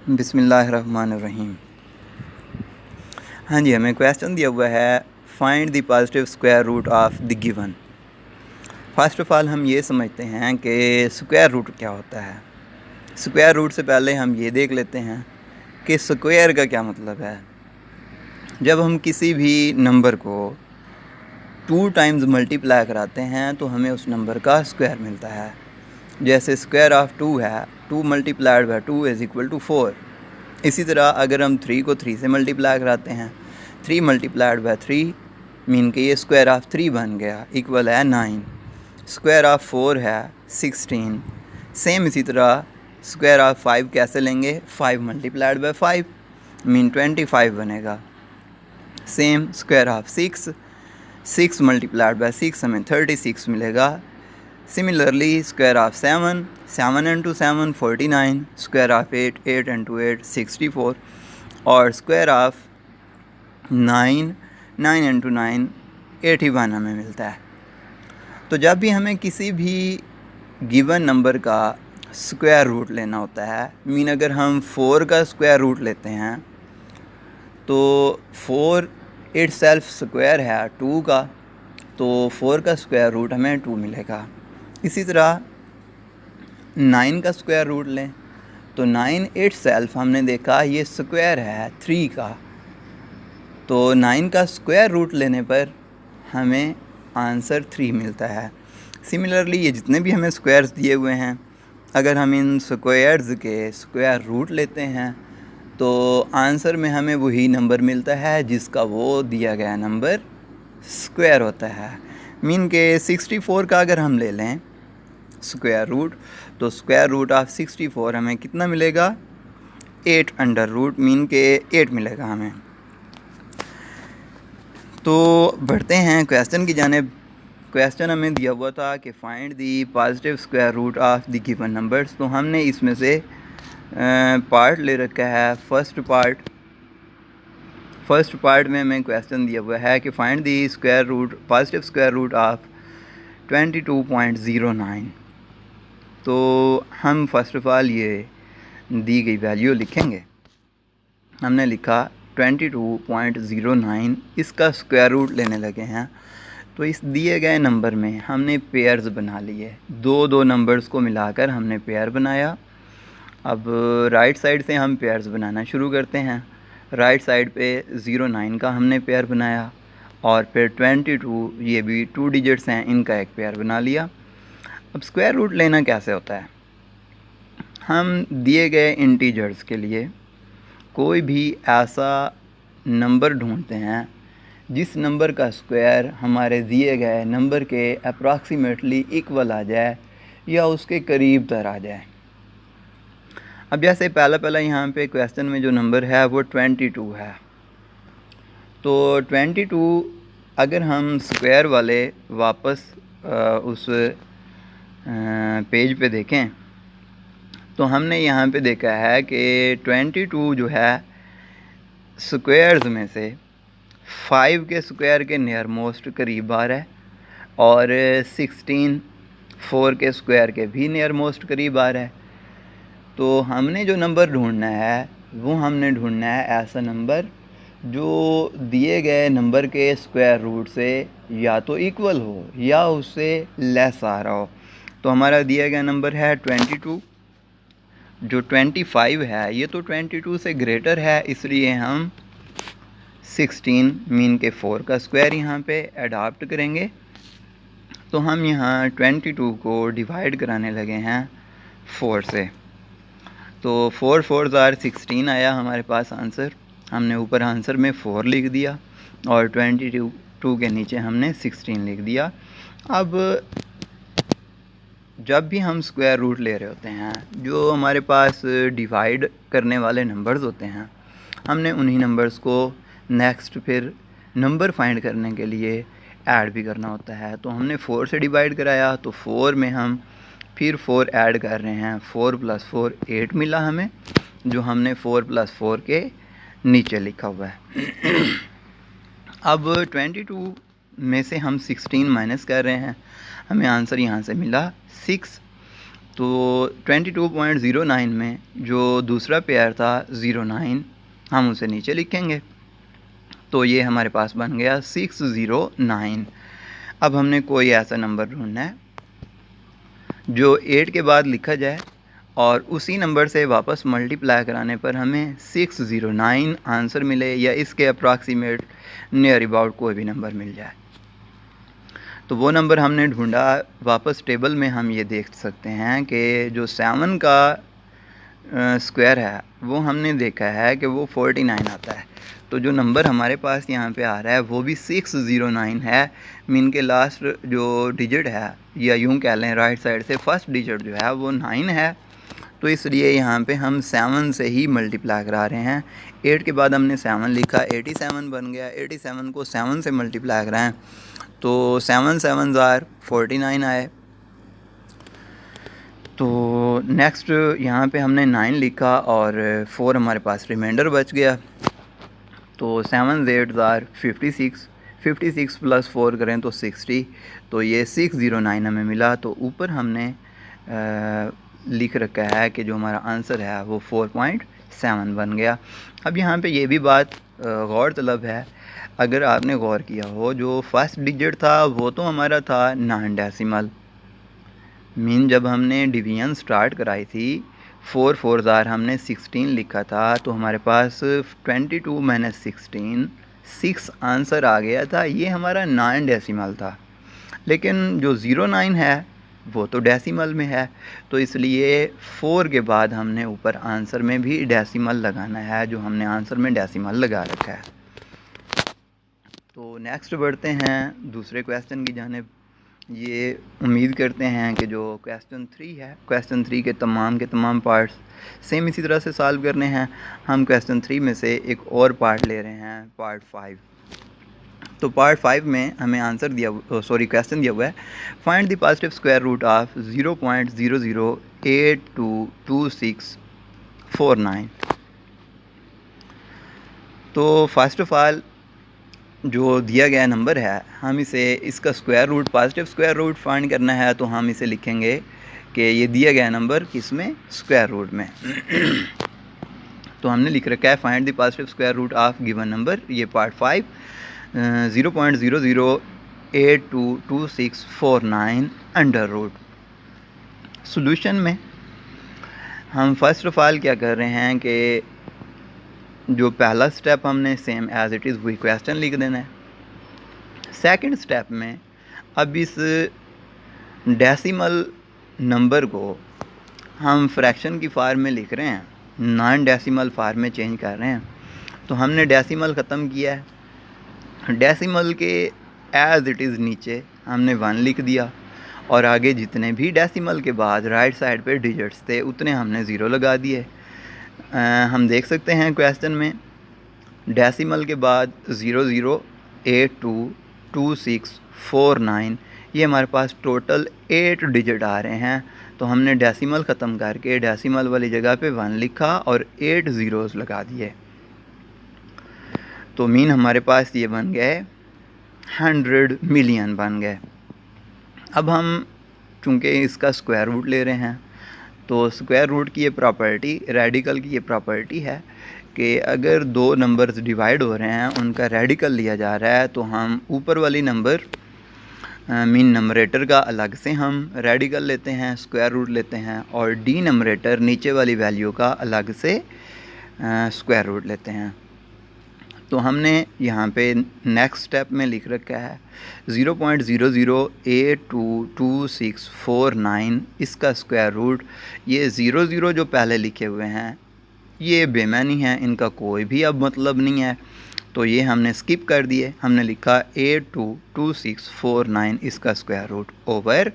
बिस्मिल्लाहिर्रहमानिर्रहीम। हाँ जी, हमें क्वेश्चन दिया हुआ है find the positive square root of the given. First of all हम ये समझते हैं कि स्क्वायर रूट क्या होता है। स्क्वायर रूट से पहले हम ये देख लेते हैं कि स्क्वायर का क्या मतलब है। जब हम किसी भी नंबर को 2 टाइम्स मल्टीप्लाई कराते हैं तो हमें उस नंबर का स्क्वायर मिलता है। जैसे स्क्वायर ऑफ 2 है, 2 multiplied by 2 is equal to 4। इसी तरह अगर हम 3 को 3 से मल्टीप्लाई कराते हैं, 3 मल्टीप्लाइड बाय 3 मीन कि ये स्क्वायर ऑफ 3 बन गया, इक्वल है 9। स्क्वायर ऑफ 4 है 16। सेम इसी तरह स्क्वायर ऑफ 5 कैसे लेंगे, 5 मल्टीप्लाइड बाय 5 मीन 25 बनेगा। Same square of 6 multiplied by 6 हमें 36 मिलेगा। Similarly square of 7 into 7 49, square of 8 into 8 64 और स्क्वायर ऑफ 9 इंटू 9 81 हमें मिलता है। तो जब भी हमें किसी भी गिवन नंबर का स्क्वायर रूट लेना होता है, मीन अगर हम 4 का स्क्वायर रूट लेते हैं तो 4 इटसेल्फ स्क्वायर है 2 का, तो 4 का स्क्वायर रूट हमें 2 मिलेगा। इसी तरह 9 का स्क्वायर रूट लें तो 9 इटसेल्फ हमने देखा ये स्क्वायर है 3 का, तो 9 का स्क्वायर रूट लेने पर हमें आंसर 3 मिलता है। सिमिलरली ये जितने भी हमें स्क्वायर्स दिए हुए हैं, अगर हम इन स्क्वायर्स के स्क्वायर रूट लेते हैं तो आंसर में हमें वही नंबर मिलता है जिसका वो दिया गया नंबर स्क्वायर होता है। मीन के 64 का अगर हम ले लें स्क्वायर रूट, तो स्क्वायर रूट ऑफ 64 हमें कितना मिलेगा, 8 अंडर रूट मीन के 8 मिलेगा हमें। तो बढ़ते हैं क्वेश्चन की जानिब। क्वेश्चन हमें दिया हुआ था कि find the positive square root of the given numbers. तो हमने इसमें से पार्ट ले रखा है। फर्स्ट पार्ट में हमें क्वेश्चन दिया हुआ है कि find the square root positive square root of 22.09। तो हम फर्स्ट ऑफ ऑल ये दी गई वैल्यू लिखेंगे। हमने लिखा 22.09, इसका स्क्वायर रूट लेने लगे हैं। तो इस दिए गए नंबर में हमने पेयर्स बना लिए, दो नंबर्स को मिलाकर हमने पेयर बनाया। अब राइट साइड से हम पेयर्स बनाना शुरू करते हैं। राइट साइड पे 09 का हमने पेयर बनाया और फिर 22, ये भी 2 डिजिट्स हैं, इनका एक पेयर बना लिया। अब स्क्वायर रूट लेना कैसे होता है, हम दिए गए इंटीजर्स के लिए कोई भी ऐसा नंबर ढूंढते हैं जिस नंबर का स्क्वायर हमारे दिए गए नंबर के अप्रॉक्सीमेटली इक्वल आ जाए या उसके करीब तर आ जाए। अब जैसे पहला यहाँ पे क्वेश्चन में जो नंबर है वो 22 है, तो 22 अगर हम स्क्वायर वाले वापस उस पेज पे देखें तो हमने यहाँ पे देखा है कि 22 जो है स्क्वायर्स में से 5 के स्क्वायर के नियर मोस्ट करीब आ रहा है और 16 4 के स्क्वायर के भी नियर मोस्ट करीब आ रहा है। तो हमने जो नंबर ढूंढना है वो हमने ढूंढना है ऐसा नंबर जो दिए गए नंबर के स्क्वायर रूट से या तो इक्वल हो या उससे लेस आ रहा हो। तो हमारा दिया गया नंबर है 22। जो 25 है ये तो 22 से ग्रेटर है, इसलिए हम 16 मीन के 4 का स्क्वायर यहाँ पे अडॉप्ट करेंगे। तो हम यहाँ 22 को डिवाइड कराने लगे हैं 4 से, तो 4 4 आर 16 आया हमारे पास आंसर। हमने ऊपर आंसर में 4 लिख दिया और 22 के नीचे हमने 16 लिख दिया। अब जब भी हम स्क्वायर रूट ले रहे होते हैं, जो हमारे पास डिवाइड करने वाले नंबर्स होते हैं, हमने उन्हीं नंबर्स को नेक्स्ट फिर नंबर फाइंड करने के लिए ऐड भी करना होता है। तो हमने 4 से डिवाइड कराया तो 4 में हम फिर 4 ऐड कर रहे हैं, 4 + 4 8 मिला हमें, जो हमने 4 + 4 के नीचे लिखा हुआ है। अब 22 में से हम 16 माइनस कर रहे हैं, हमें आंसर यहाँ से मिला 6। तो 22.09 में जो दूसरा पेयर था 09 हम उसे नीचे लिखेंगे, तो ये हमारे पास बन गया 609। अब हमने कोई ऐसा नंबर ढूंढना है जो 8 के बाद लिखा जाए और उसी नंबर से वापस मल्टीप्लाई कराने पर हमें 609 आंसर मिले या इसके अप्रॉक्सीमेट नियर अबाउट कोई भी नंबर मिल जाए। तो वो नंबर हमने ढूंढा। वापस टेबल में हम ये देख सकते हैं कि जो 7 का स्क्वायर है वो हमने देखा है कि वो 49 आता है। तो जो नंबर हमारे पास यहाँ पे आ रहा है वो भी 609 है। मीन के लास्ट जो डिजिट है, या यूँ कह लें राइट साइड से फर्स्ट डिजिट जो है वो 9 है। तो इसलिए यहाँ पे हम 7 से ही मल्टीप्लाई करा रहे हैं। 8 के बाद हमने 7 लिखा, 87 बन गया। 87 को 7 से मल्टीप्लाई कराएं तो 7 7 ज़ार 49 आए। तो नेक्स्ट यहाँ पे हमने 9 लिखा और 4 हमारे पास रिमाइंडर बच गया। तो 7 8 ज़ार 56, 56 प्लस 4 करें तो 60। तो ये 609 हमें मिला। तो ऊपर हमने लिख रखा है कि जो हमारा आंसर है वो 4.7 बन गया। अब यहाँ पे ये भी बात गौर तलब है, अगर आपने गौर किया हो, जो फर्स्ट डिजिट था वो तो हमारा था 9 डेसिमल। मीन जब हमने डिवीजन स्टार्ट कराई थी 4 4 ज़ार हमने 16 लिखा था, तो हमारे पास 22 माइनस 16 6 आंसर आ गया था। ये हमारा 9 डेसिमल था। लेकिन जो 09 है वो तो डेसिमल में है, तो इसलिए 4 के बाद हमने ऊपर आंसर में भी डेसिमल लगाना है, जो हमने आंसर में डेसिमल लगा रखा है। तो नेक्स्ट बढ़ते हैं दूसरे क्वेश्चन की जानिब। ये उम्मीद करते हैं कि जो क्वेश्चन 3 है, क्वेश्चन 3 के तमाम पार्ट्स सेम इसी तरह से सॉल्व करने हैं। हम क्वेश्चन 3 में से एक और पार्ट ले रहे हैं, पार्ट 5। तो पार्ट 5 में हमें आंसर क्वेश्चन दिया हुआ है, find the positive square root of 0.00822649। तो फर्स्ट ऑफ ऑल जो दिया गया नंबर है, हम इसे इसका square root, positive square root find करना है। तो हम इसे लिखेंगे कि ये दिया गया नंबर किसमें, स्क्वायर रूट में। तो हमने लिख रखा है find the positive square root of given number, ये पार्ट 5, 0.00822649 अंडर रूट। सोल्यूशन में हम फर्स्ट ऑफ ऑल क्या कर रहे हैं कि जो पहला स्टेप हमने सेम एज इट इज़ वही क्वेश्चन लिख देना है। सेकंड स्टेप में अब इस डेसिमल नंबर को हम फ्रैक्शन की फार्म में लिख रहे हैं, नॉन डेसिमल फार्म में चेंज कर रहे हैं। तो हमने डेसिमल ख़त्म किया है, डेसिमल के एज इट इज़ नीचे हमने 1 लिख दिया और आगे जितने भी डेसिमल के बाद राइट साइड पे डिजिट्स थे उतने हमने 0 लगा दिए। हम देख सकते हैं क्वेश्चन में डेसिमल के बाद 00822649, ये हमारे पास टोटल 8 डिजिट आ रहे हैं। तो हमने डेसिमल ख़त्म करके डेसिमल वाली जगह पे 1 लिखा और 8 ज़ीरोज़ लगा दिए। तो मीन हमारे पास ये बन गए 100 मिलियन बन गए। अब हम चूँकि इसका स्क्वायर रूट ले रहे हैं, तो स्क्वायर रूट की ये प्रॉपर्टी, रेडिकल की ये प्रॉपर्टी है कि अगर दो नंबर्स डिवाइड हो रहे हैं, उनका रेडिकल लिया जा रहा है, तो हम ऊपर वाली नंबर मीन नंबरेटर का अलग से हम रेडिकल लेते हैं, स्क्वायर रूट लेते हैं, और डी नंबरेटर नीचे वाली वैल्यू का अलग से स्क्वायर रूट लेते हैं। तो हमने यहाँ पे नेक्स्ट स्टेप में लिख रखा है 0.00822649, इसका स्क्वायर रूट। ये 00 जो पहले लिखे हुए हैं ये बेमानी है, इनका कोई भी अब मतलब नहीं है, तो ये हमने स्किप कर दिए। हमने लिखा 822649 इसका स्क्वायर रूट ओवर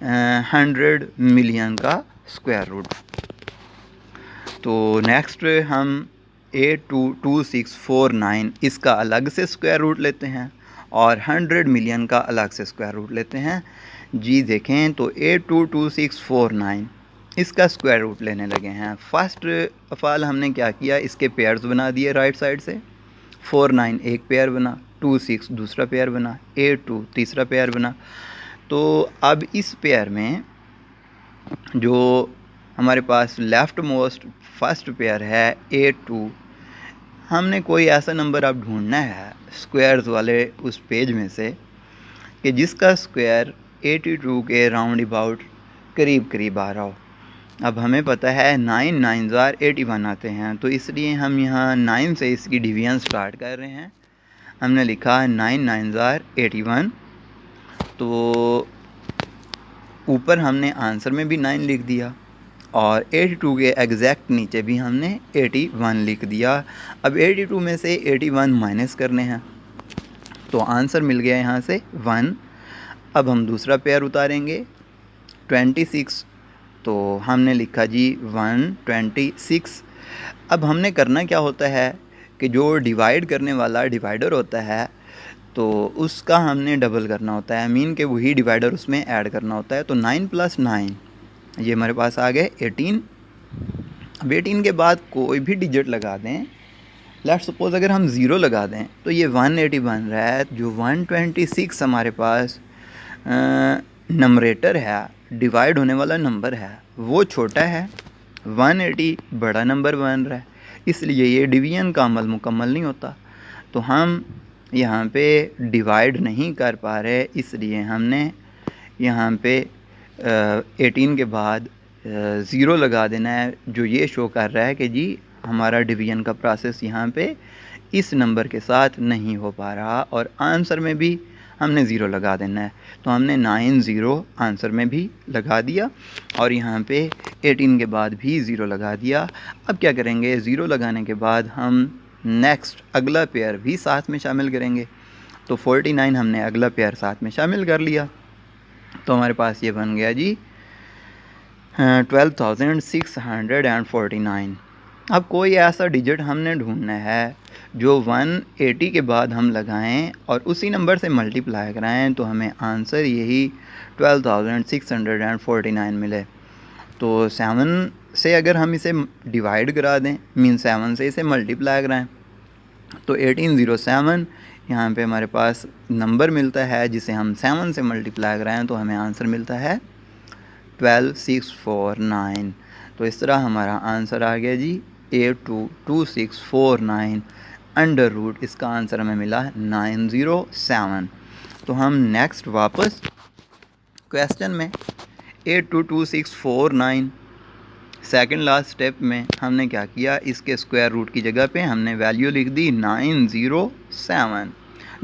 100 मिलियन का स्क्वायर रूट। तो नेक्स्ट हम 822649 इसका अलग से स्क्वायर रूट लेते हैं और 100 मिलियन का अलग से स्क्वायर रूट लेते हैं। जी देखें तो 822649 इसका स्क्वायर रूट लेने लगे हैं। फर्स्ट ऑफ ऑल हमने क्या किया, इसके पेयर्स बना दिए राइट साइड से। 49 एक पेयर बना, 26 दूसरा पेयर बना, 82 तीसरा पेयर बना। तो अब इस पेयर में जो हमारे पास लेफ़्ट मोस्ट फर्स्ट पेयर है 82, हमने कोई ऐसा नंबर अब ढूंढना है स्क्वायर्स वाले उस पेज में से कि जिसका स्क्वायर 82 के राउंड अबाउट करीब करीब आ रहा हो। अब हमें पता है 9 9 ज़ार 81 आते हैं, तो इसलिए हम यहाँ 9 से इसकी डिवीजन स्टार्ट कर रहे हैं। हमने लिखा 9 9 ज़ार 81, तो ऊपर हमने आंसर में भी 9 लिख दिया और 82 के एग्जैक्ट नीचे भी हमने 81 लिख दिया। अब 82 में से 81 माइनस करने हैं, तो आंसर मिल गया यहाँ से 1। अब हम दूसरा पेयर उतारेंगे 26, तो हमने लिखा जी 126। अब हमने करना क्या होता है कि जो डिवाइड करने वाला डिवाइडर होता है तो उसका हमने डबल करना होता है, मीन के वही डिवाइडर उसमें ऐड करना होता है। तो 9 + 9 ये हमारे पास आ गए 18। अब 18 के बाद कोई भी डिजिट लगा दें, लेट्स सपोज अगर हम 0 लगा दें तो ये 180 बन रहा है। जो 126 हमारे पास नंबरेटर है, डिवाइड होने वाला नंबर है, वो छोटा है, 180 बड़ा नंबर बन रहा है, इसलिए ये डिवीजन का अमल मुकम्मल नहीं होता। तो हम यहाँ पे डिवाइड नहीं कर पा रहे, इसलिए हमने यहाँ पे 18 के बाद 0 लगा देना है, जो ये शो कर रहा है कि जी हमारा डिवीजन का प्रोसेस यहाँ पे इस नंबर के साथ नहीं हो पा रहा, और आंसर में भी हमने 0 लगा देना है। तो हमने 9 0 आंसर में भी लगा दिया और यहाँ पे 18 के बाद भी 0 लगा दिया। अब क्या करेंगे, 0 लगाने के बाद हम नेक्स्ट अगला पेयर भी साथ में शामिल करेंगे। तो 49 हमने अगला पेयर साथ में शामिल कर लिया, तो हमारे पास ये बन गया जी 12,649। अब कोई ऐसा डिजिट हमने ढूंढना है जो 180 के बाद हम लगाएं और उसी नंबर से मल्टीप्लाई कराएं, तो हमें आंसर यही 12,649 मिले। तो 7 से अगर हम इसे डिवाइड करा दें, मीन 7 से इसे मल्टीप्लाई कराएं, तो 1807 यहाँ पे हमारे पास नंबर मिलता है जिसे हम 7 से मल्टीप्लाई कराएं, तो हमें आंसर मिलता है 12649। तो इस तरह हमारा आंसर आ गया जी 822649 अंडर रूट, इसका आंसर हमें मिला 907। तो हम नेक्स्ट वापस क्वेश्चन में 822649 सेकंड लास्ट स्टेप में हमने क्या किया, इसके स्क्वायर रूट की जगह पे हमने वैल्यू लिख दी 907,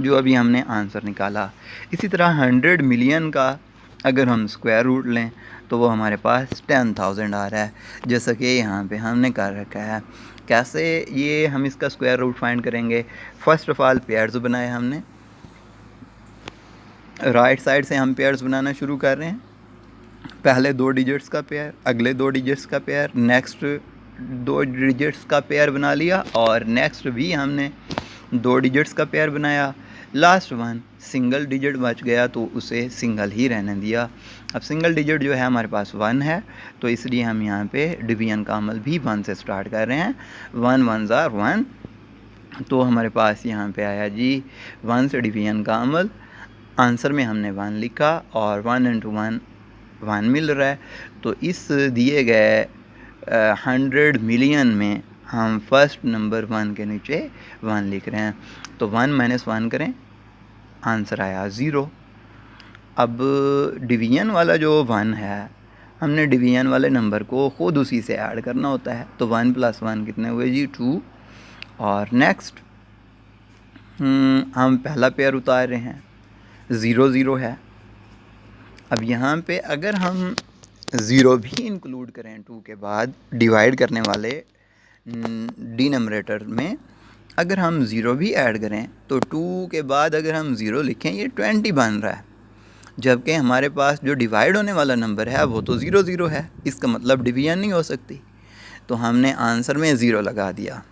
जो अभी हमने आंसर निकाला। इसी तरह 100 मिलियन का अगर हम स्क्वायर रूट लें तो वो हमारे पास 10,000 आ रहा है, जैसा कि यहाँ पे हमने कर रखा है। कैसे ये हम इसका स्क्वायर रूट फाइंड करेंगे, फर्स्ट ऑफ ऑल पेयर्स बनाए हमने, राइट साइड से हम पेयर्स बनाना शुरू कर रहे हैं। पहले 2 डिजिट्स का पेयर, अगले 2 डिजिट्स का पेयर, नेक्स्ट 2 डिजिट्स का पेयर बना लिया और नेक्स्ट भी हमने 2 डिजिट्स का पेयर बनाया। लास्ट वन सिंगल डिजिट बच गया तो उसे सिंगल ही रहने दिया। अब सिंगल डिजिट जो है हमारे पास 1 है, तो इसलिए हम यहाँ पे डिवीजन का अमल भी 1 से स्टार्ट कर रहे हैं। 1 1 ज़ार 1, तो हमारे पास यहाँ पे आया जी 1 से डिवीजन का अमल। आंसर में हमने 1 लिखा और 1 × 1 1 मिल रहा है। तो इस दिए गए 100 मिलियन में हम फर्स्ट नंबर 1 के नीचे 1 लिख रहे हैं। तो 1 - 1 करें, आंसर आया 0। अब डिवीजन वाला जो 1 है, हमने डिवीजन वाले नंबर को ख़ुद उसी से ऐड करना होता है। तो 1 + 1 कितने हुए जी 2। और नेक्स्ट हम पहला पेयर उतार रहे हैं, 0 0 है। अब यहाँ पे अगर हम 0 भी इंक्लूड करें 2 के बाद डिवाइड करने वाले डिनोमिनेटर में, अगर हम 0 भी ऐड करें तो 2 के बाद अगर हम 0 लिखें ये 20 बन रहा है, जबकि हमारे पास जो डिवाइड होने वाला नंबर है वो तो 0 0 है, इसका मतलब डिवीजन नहीं हो सकती। तो हमने आंसर में 0 लगा दिया।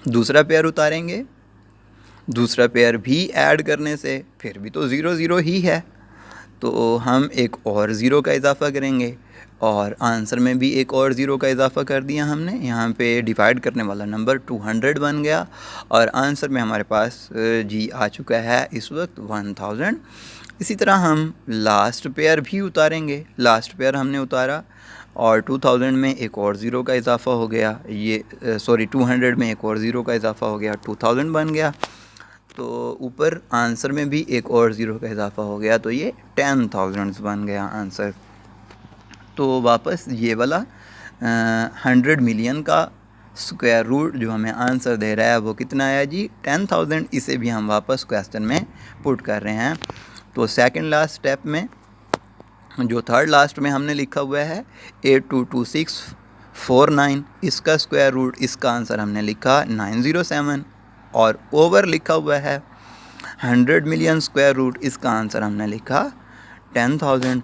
दूसरा पेयर उतारेंगे, दूसरा पेयर भी ऐड करने से फिर भी तो 0 0 ही है, तो हम एक और 0 का इजाफ़ा करेंगे और आंसर में भी एक और 0 का इजाफ़ा कर दिया हमने। यहाँ पे डिवाइड करने वाला नंबर 200 बन गया और आंसर में हमारे पास जी आ चुका है इस वक्त 1000। इसी तरह हम लास्ट पेयर भी उतारेंगे। लास्ट पेयर हमने उतारा और 2000 में एक और ज़ीरो का इजाफ़ा हो गया, ये सॉरी 200 में एक और ज़ीरो का इजाफ़ा हो गया, 2000 बन गया। तो ऊपर आंसर में भी एक और ज़ीरो का इजाफ़ा हो गया, तो ये 10,000 बन गया आंसर। तो वापस ये वाला 100 मिलियन का स्क्वायर रूट जो हमें आंसर दे रहा है वो कितना आया जी, 10,000। इसे भी हम वापस क्वेश्चन में पुट कर रहे हैं। तो सेकंड लास्ट स्टेप में जो थर्ड लास्ट में हमने लिखा हुआ है 822649, इसका स्क्वायर रूट, इसका आंसर हमने लिखा 907 और ओवर लिखा हुआ है 100 मिलियन स्क्वायर रूट, इसका आंसर हमने लिखा 10,000।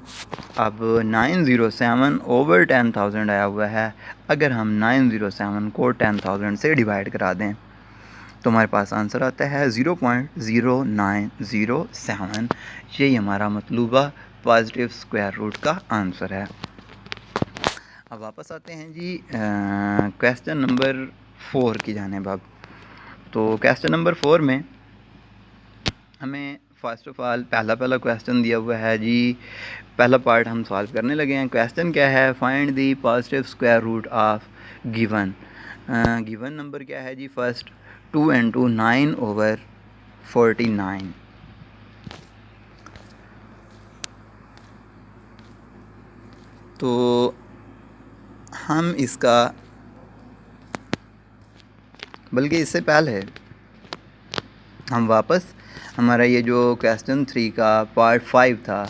अब 907 ओवर 10,000 आया हुआ है। अगर हम 907 को 10,000 से डिवाइड करा दें तो हमारे पास आंसर आता है 0.0907। यही हमारा मतलूबा पॉजिटिव स्क्वायर रूट का आंसर है। अब वापस आते हैं जी क्वेश्चन नंबर 4 की जानिब। अब तो क्वेश्चन नंबर 4 में हमें फ़र्स्ट ऑफ़ ऑल पहला क्वेश्चन दिया हुआ है जी। पहला पार्ट हम सॉल्व करने लगे हैं। क्वेश्चन क्या है, find the positive square root of given. Given number क्या है जी, फर्स्ट 2 into 9/49। तो हम इसका, बल्कि इससे पहले हम वापस हमारा ये जो क्वेश्चन 3 का पार्ट 5 था,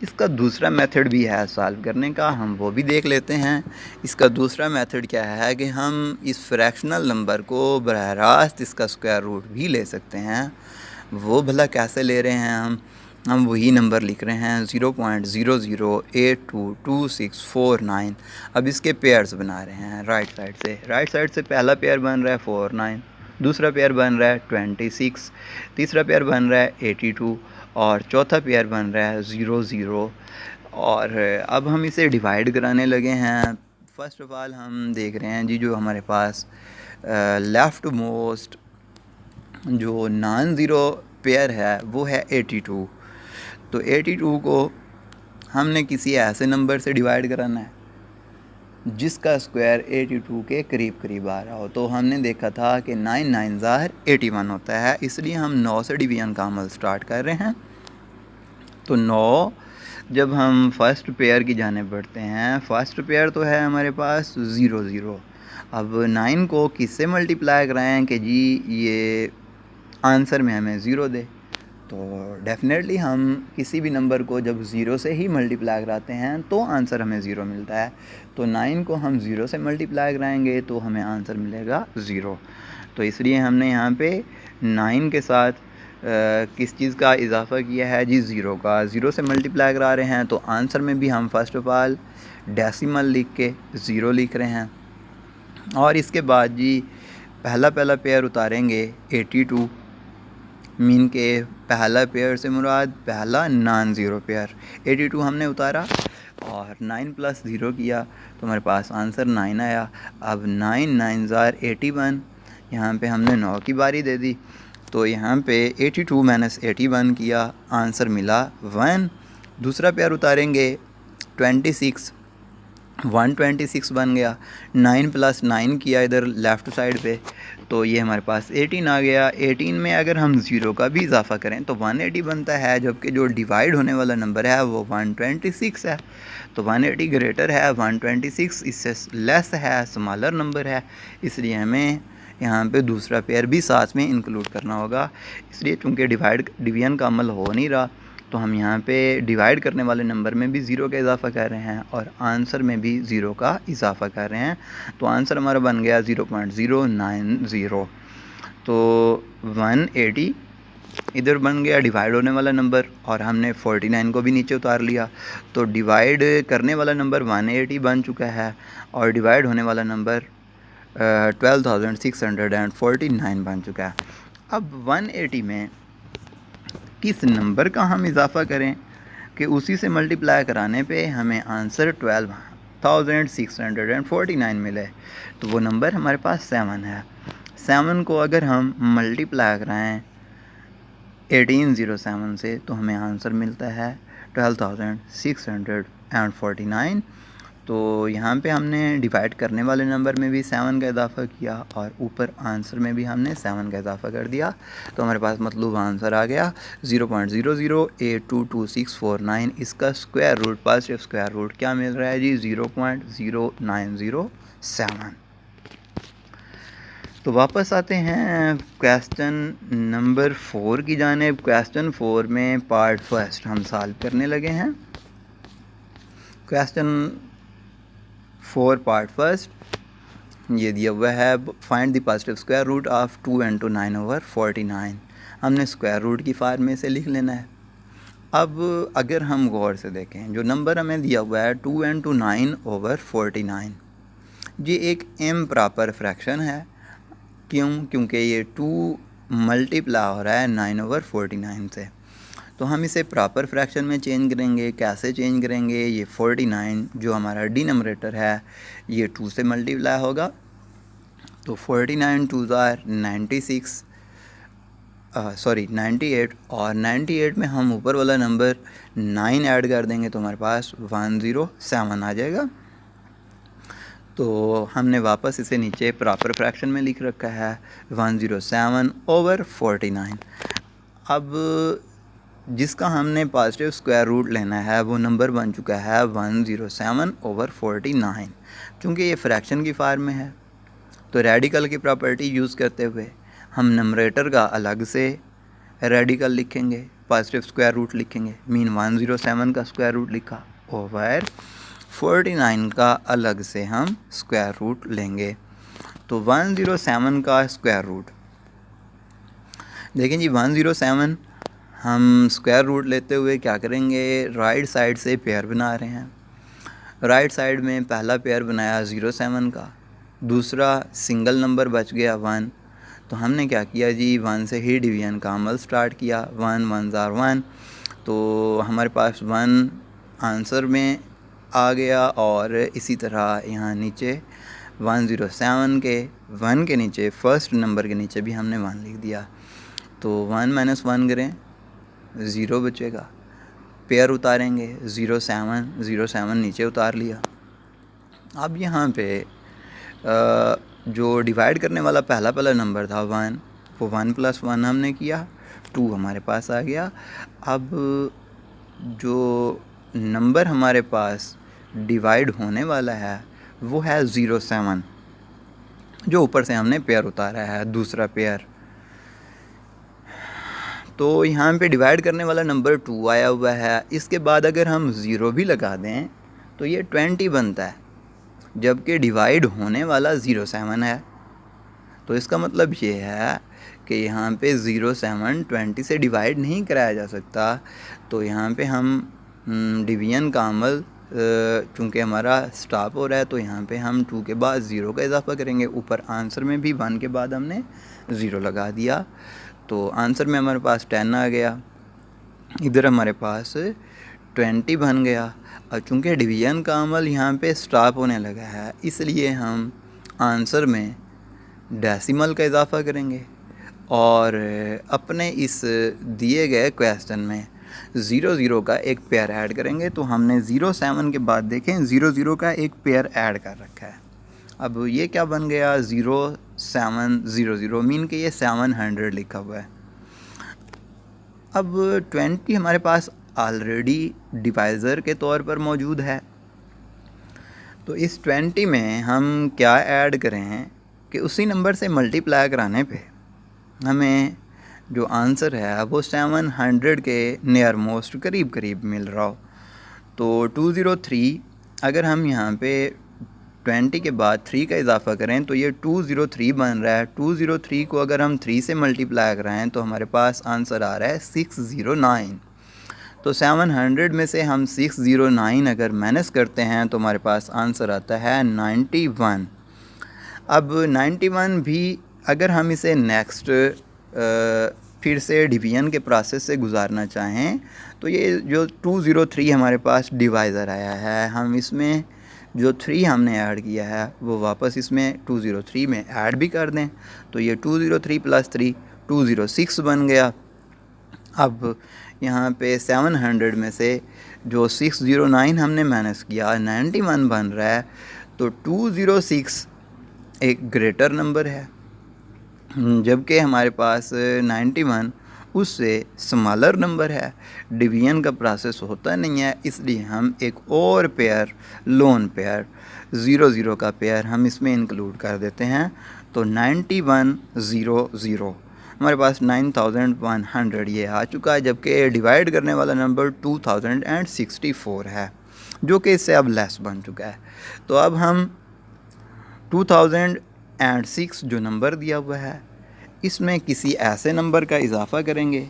इसका दूसरा मेथड भी है सॉल्व करने का, हम वो भी देख लेते हैं। इसका दूसरा मेथड क्या है कि हम इस फ्रैक्शनल नंबर को बराह रास्त इसका स्क्वायर रूट भी ले सकते हैं। वो भला कैसे ले रहे हैं हम वही नंबर लिख रहे हैं 0.00822649। अब इसके पेयर्स बना रहे हैं राइट साइड से पहला पेयर बन रहा है 49, दूसरा पेयर बन रहा है 26, तीसरा पेयर बन रहा है 82 और चौथा पेयर बन रहा है 00। और अब हम इसे डिवाइड कराने लगे हैं। फ़र्स्ट ऑफ़ ऑल हम देख रहे हैं जी, जो हमारे पास लेफ़्ट मोस्ट जो नॉन ज़ीरो पेयर है वो है 82। तो 82 को हमने किसी ऐसे नंबर से डिवाइड कराना है जिसका स्क्वायर 82 के करीब आ रहा हो। तो हमने देखा था कि 9 9 81 होता है, इसलिए हम 9 से डिवीज़न का अमल स्टार्ट कर रहे हैं। तो 9 जब हम फर्स्ट पेयर की जानिब बढ़ते हैं, फर्स्ट पेयर तो है हमारे पास 00। अब 9 को किससे मल्टीप्लाई कराएं कि जी ये आंसर में हमें ज़ीरो दे। तो डेफिनेटली हम किसी भी नंबर को जब ज़ीरो से ही मल्टीप्लाई कराते हैं तो आंसर हमें ज़ीरो मिलता है। तो 9 को हम ज़ीरो से मल्टीप्लाई कराएंगे तो हमें आंसर मिलेगा ज़ीरो। तो इसलिए हमने यहाँ पे 9 के साथ किस चीज़ का इजाफ़ा किया है जी, ज़ीरो का। ज़ीरो से मल्टीप्लाई करा रहे हैं तो आंसर में भी हम फ़र्स्ट ऑफ़ ऑल डेसिमल लिख के ज़ीरो लिख रहे हैं। और इसके बाद जी पहला पेयर उतारेंगे 82, मीन के पहला पेयर से मुराद पहला नॉन ज़ीरो पेयर। 82 हमने उतारा और 9 + 0 किया तो हमारे पास आंसर 9 आया। अब 9 9 81, यहाँ पे हमने 9 की बारी दे दी तो यहाँ पे 82 - 81 किया, आंसर मिला 1। दूसरा पेयर उतारेंगे 26, 126 बन गया। 9 + 9 किया इधर लेफ़्ट साइड पे तो ये हमारे पास 18 आ गया। 18 में अगर हम ज़ीरो का भी इजाफ़ा करें तो 180 बनता है, जबकि जो डिवाइड होने वाला नंबर है वो 126 है। तो 180 ग्रेटर है 126, इससे लेस है, स्मॉलर नंबर है, इसलिए हमें यहाँ पे दूसरा पेयर भी साथ में इंक्लूड करना होगा। इसलिए चूँकि डिवीज़न का अमल हो नहीं रहा तो हम यहाँ पे डिवाइड करने वाले नंबर में भी ज़ीरो का इजाफ़ा कर रहे हैं और आंसर में भी ज़ीरो का इजाफ़ा कर रहे हैं। तो आंसर हमारा बन गया 0.090। तो 180 इधर बन गया डिवाइड होने वाला नंबर और हमने 49 को भी नीचे उतार लिया। तो डिवाइड करने वाला नंबर 180 बन चुका है और डिवाइड होने वाला नंबर 12,649 बन चुका है। अब 180 में किस नंबर का हम इजाफ़ा करें कि उसी से मल्टीप्लाई कराने पे हमें आंसर 12,649 मिले। तो वो नंबर हमारे पास 7 है। 7 को अगर हम मल्टीप्लाई कराएं 1807 से, तो हमें आंसर मिलता है 12,649। तो यहाँ पे हमने डिवाइड करने वाले नंबर में भी 7 का इजाफा किया और ऊपर आंसर में भी हमने 7 का इजाफा कर दिया, तो हमारे पास मतलब आंसर आ गया 0.00822649। इसका square root, positive square root क्या मिल रहा है जी? 0.0907। तो वापस आते हैं क्वेश्चन नंबर 4 की जानिब। क्वेश्चन 4 में पार्ट फर्स्ट हम सॉल्व करने लगे हैं। क्वेश्चन 4 पार्ट फर्स्ट ये दिया हुआ है, find the positive square root of 2 into 9/49। हमने स्क्वायर रूट की फॉर्म में से लिख लेना है। अब अगर हम गौर से देखें, जो नंबर हमें दिया हुआ है 2 into 9/49, ये एक इम्प्रॉपर फ्रैक्शन है। क्यों? क्योंकि ये 2 मल्टीप्लाई हो रहा है 9/49 से। तो हम इसे प्रॉपर फ्रैक्शन में चेंज करेंगे। कैसे चेंज करेंगे? ये 49 जो हमारा डिनोमिनेटर है ये 2 से मल्टीप्लाई होगा, तो 49 2s are 96 98, और 98 में हम ऊपर वाला नंबर 9 ऐड कर देंगे तो हमारे पास 107 आ जाएगा। तो हमने वापस इसे नीचे प्रॉपर फ्रैक्शन में लिख रखा है 107/49। अब जिसका हमने पॉजिटिव स्क्वायर रूट लेना है वो नंबर बन चुका है 107/49। चूँकि ये फ्रैक्शन की फॉर्म में है, तो रेडिकल की प्रॉपर्टी यूज़ करते हुए हम नंबरेटर का अलग से रेडिकल लिखेंगे, पॉजिटिव स्क्वायर रूट लिखेंगे, मीन 107 का स्क्वायर रूट लिखा, ओवर 49 का अलग से हम स्क्वायर रूट लेंगे। तो 107 का स्क्वायर रूट, देखें जी 107 हम स्क्वायर रूट लेते हुए क्या करेंगे? राइट साइड से पेयर बना रहे हैं। राइट साइड में पहला पेयर बनाया 07 का, दूसरा सिंगल नंबर बच गया 1, तो हमने क्या किया जी 1 से ही डिवीजन का अमल स्टार्ट किया। 1 1s are 1, तो हमारे पास 1 आंसर में आ गया, और इसी तरह यहाँ नीचे 107 के 1 के नीचे फर्स्ट नंबर के नीचे भी हमने 1 लिख दिया। तो 1 - 1 करें, 0 बचेगा। पेयर उतारेंगे 07 नीचे उतार लिया। अब यहाँ पे जो डिवाइड करने वाला पहला नंबर था 1, वो 1 + 1 हमने किया, 2 हमारे पास आ गया। अब जो नंबर हमारे पास डिवाइड होने वाला है वो है 07, जो ऊपर से हमने पेयर उतारा है, दूसरा पेयर। तो यहाँ पे डिवाइड करने वाला नंबर 2 आया हुआ है। इसके बाद अगर हम 0 भी लगा दें तो ये 20 बनता है, जबकि डिवाइड होने वाला 07 है। तो इसका मतलब ये है कि यहाँ पे 07 20 से डिवाइड नहीं कराया जा सकता। तो यहाँ पे हम डिवीजन का अमल, चूँकि हमारा स्टॉप हो रहा है, तो यहाँ पे हम 2 के बाद 0 का इजाफा करेंगे। ऊपर आंसर में भी 1 के बाद हमने 0 लगा दिया, तो आंसर में हमारे पास 10 आ गया। इधर हमारे पास 20 बन गया। और चूँकि डिवीजन का अमल यहाँ पे स्टॉप होने लगा है, इसलिए हम आंसर में डेसिमल का इजाफा करेंगे और अपने इस दिए गए क्वेश्चन में 0 का एक पेयर ऐड करेंगे। तो हमने 07 के बाद देखें 0 का एक पेयर ऐड कर रखा है। अब ये क्या बन गया? 0700, मीन कि ये 700 लिखा हुआ है। अब 20 हमारे पास ऑलरेडी डिवाइज़र के तौर पर मौजूद है, तो इस 20 में हम क्या ऐड करें कि उसी नंबर से मल्टीप्लाई कराने पे हमें जो आंसर है वो 700 के नियर मोस्ट करीब करीब मिल रहा हो। तो 203, अगर हम यहाँ पे 20 के बाद 3 का इजाफा करें तो ये 203 बन रहा है। 203 को अगर हम 3 से मल्टीप्लाई कराएँ तो हमारे पास आंसर आ रहा है 609। तो 700 में से हम 609 अगर माइनस करते हैं तो हमारे पास आंसर आता है 91। अब 91 भी अगर हम इसे नेक्स्ट फिर से डिवीजन के प्रोसेस से गुजारना चाहें तो ये जो 203 हमारे पास डिवाइज़र आया है, हम इसमें जो 3 हमने ऐड किया है वो वापस इसमें 203 में ऐड भी कर दें, तो ये 203 + 3 206 बन गया। अब यहाँ पे 700 में से जो 609 हमने माइनस किया 91 बन रहा है, तो 206 एक ग्रेटर नंबर है, जबकि हमारे पास 91 उससे स्मॉलर नंबर है। डिवीजन का प्रोसेस होता नहीं है, इसलिए हम एक और पेयर, लोन पेयर 00 का पेयर हम इसमें इंक्लूड कर देते हैं। तो 9100 हमारे पास 9100 ये आ चुका है, जबकि डिवाइड करने वाला नंबर 2064 है, जो कि इससे अब लेस बन चुका है। तो अब हम 2006 जो नंबर दिया हुआ है इसमें किसी ऐसे नंबर का इजाफ़ा करेंगे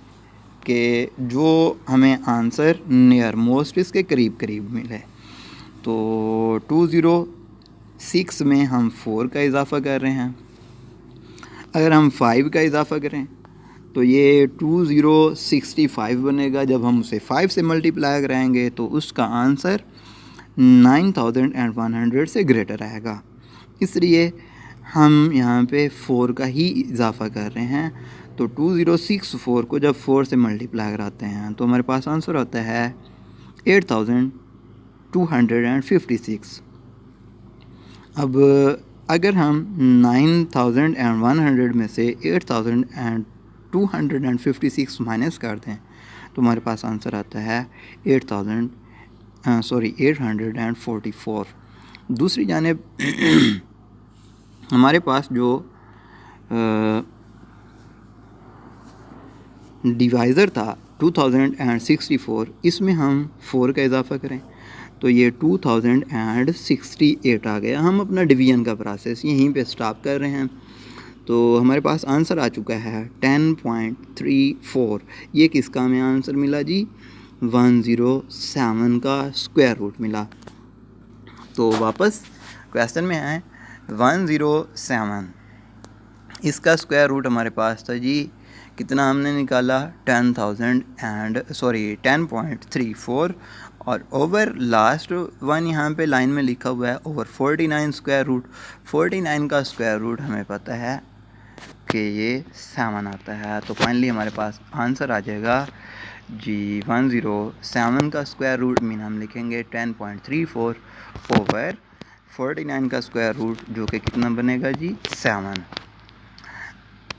कि जो हमें आंसर नियर मोस्ट इसके करीब करीब मिले। तो 206 में हम 4 का इजाफ़ा कर रहे हैं। अगर हम 5 का इजाफ़ा करें तो ये 2065 बनेगा। जब हम उसे 5 से मल्टीप्लाई कराएंगे तो उसका आंसर 9100 से ग्रेटर आएगा, इसलिए हम यहाँ पे 4 का ही इजाफ़ा कर रहे हैं। तो 2064 को जब 4 से मल्टीप्लाई कराते हैं तो हमारे पास आंसर आता है 8256। अब अगर हम 9100 में से 8256 माइनस कर दें तो हमारे पास आंसर आता है 844। दूसरी जानिब हमारे पास जो डिवाइज़र था 2064, इसमें हम 4 का इजाफ़ा करें तो ये 2068 आ गया। हम अपना डिवीज़न का प्रोसेस यहीं पे स्टॉप कर रहे हैं। तो हमारे पास आंसर आ चुका है 10.34। ये किसका हमें आंसर मिला जी? 107 का स्क्वायर रूट मिला। तो वापस क्वेश्चन में आए, 107 इसका स्क्वायर रूट हमारे पास था जी, कितना हमने निकाला 10.34 और ओवर लास्ट वन यहाँ पे लाइन में लिखा हुआ है ओवर 49 स्क्वायर रूट। 49 का स्क्वायर रूट हमें पता है कि ये 7 आता है। तो फाइनली हमारे पास आंसर आ जाएगा जी 107 का स्क्वायर रूट मीन हम लिखेंगे 10.34 ओवर 49 का स्क्वायर रूट, जो कि कितना बनेगा जी 7।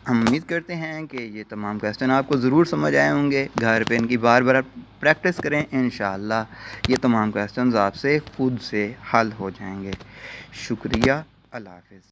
हम उम्मीद करते हैं कि ये तमाम क्वेश्चन आपको ज़रूर समझ आए होंगे। घर पे इनकी बार बार प्रैक्टिस करें, इंशाअल्लाह ये तमाम क्वेश्चन आपसे खुद से हल हो जाएंगे। शुक्रिया, अल्लाह हाफ़िज़।